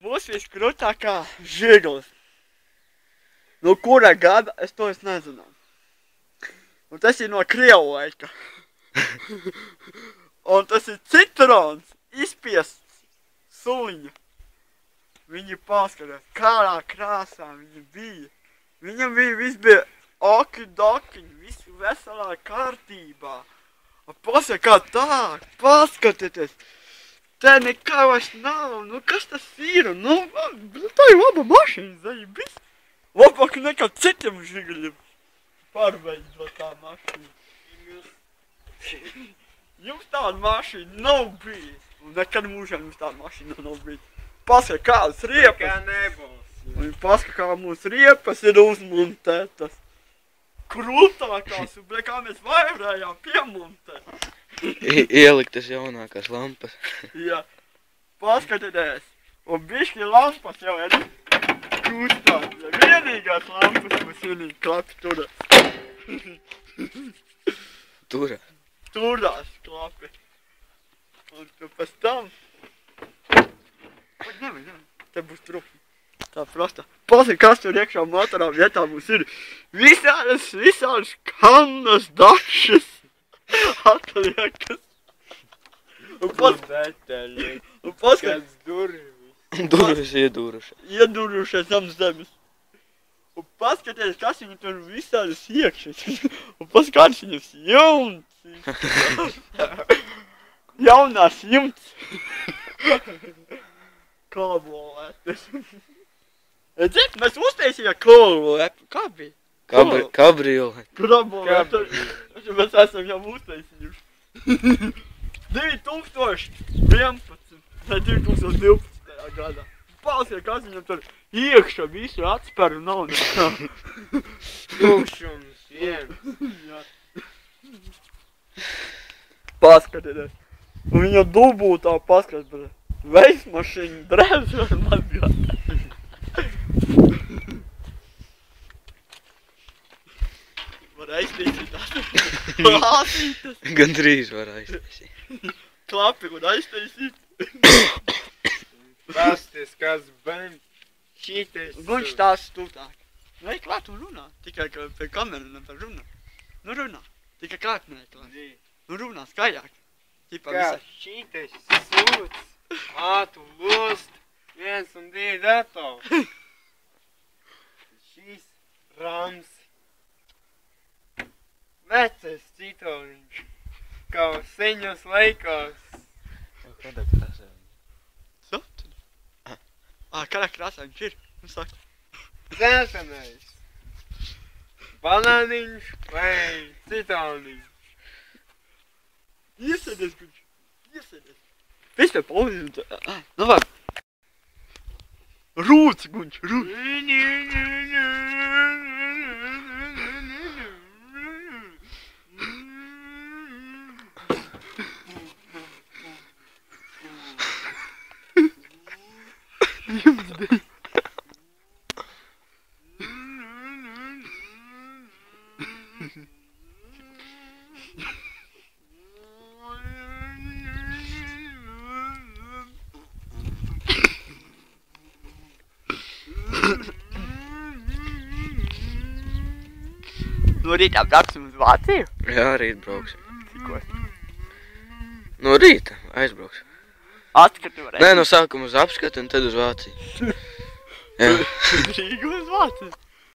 Būs viskrūtākā žiglis. No kura gada, es to nezinu. Un tas ir no Krievu laika. Un tas ir citrons, izspiests suliņa. Viņi paskatās, kādā krāsā viņi bija. Viņam viss bija okidokiņi, viss veselā kārtībā. Pasaka, kā tā, paskatieties. Te nekā vairs nav, nu kas tas ir? Nu, tā ir laba mašīna, zaļibis. Labāk nekā citiem žigļiem. Pārveidot tā mašīna. Jums tāda mašīna nav bijis. Un nekad mūžā jums tāda mašīna nav bijis. Pasaka, kādas riepas. Kā nebūs. Un pasaka, kā mūsu riepas ir uzmontētas. Krūtākās, un kā mēs vairējām piemontēt. Ieliktas jaunākās lampas. Jā, paskatieties. Un bišķi lampas jau ir krūtās. Vienīgās lampas mums vienīgi klapi turās. Turā. Turās klapi. Un tu pēc tam... Ņem. Te būs trupni. Tā prosta. Pasaka, kas tur iekšā motorā vietā mums ir. Visādas kannas, dašas. Atliekas. Un paskat, Durvis iedūrušas. iedurušies zem zemes. Un paskaties, kas viņam tur visādas iekšas. Un paskaties, viņam jumts. Jaunās jumts. Klabolētas. Dzird, mēs uztaisījām klabolētu. Kā bija? Kabriolet. Klabolētu. Mēs esam jau uztaisījuši. 2011. Vai 2012. gadā. Palsiet, kas viņam tur iekšā visu atsperu nav nekā. Tukšums, viens. Paskatieties. Un viņa dubultā paskatieties. Veiksmašīna drēbs var mazgāt. Var aiztīsīt tās. Klāsītas. Gandrīz var aiztaisīt. Klapi var aiztīsīt. Pasties, kas bērn. Šitais. Guņš tās stūtāk. Vai klāt un runā. Tikai ka pie kameru nevar runāt. Nu runā. Tikai klāt neklāt. Nu runā skaļāk. Tipā Kā visai. šitais sūds. Ātu lust. 1 un 2 dato. Šis rams. Vecais citroniņš. Kā seņos laikos. Kādā krāsā? Saptini. Kādā krāsā viņš ir? Nu saka. Zēsanais. Banāniņš vai citroniņš. Iesēdies, guņš. Iesēdies. Viss pie palīdzi. Nu var. Rūts, guņš, rūts. No rītā brauksim uz Vāciju? Jā, rīt brauksim. Cikos? No rīta aizbrauksim. Atskatu varēs. Nē, no sākuma uz apskatu un tad uz Vāciju. Jā. Rīgu uz Vāciju.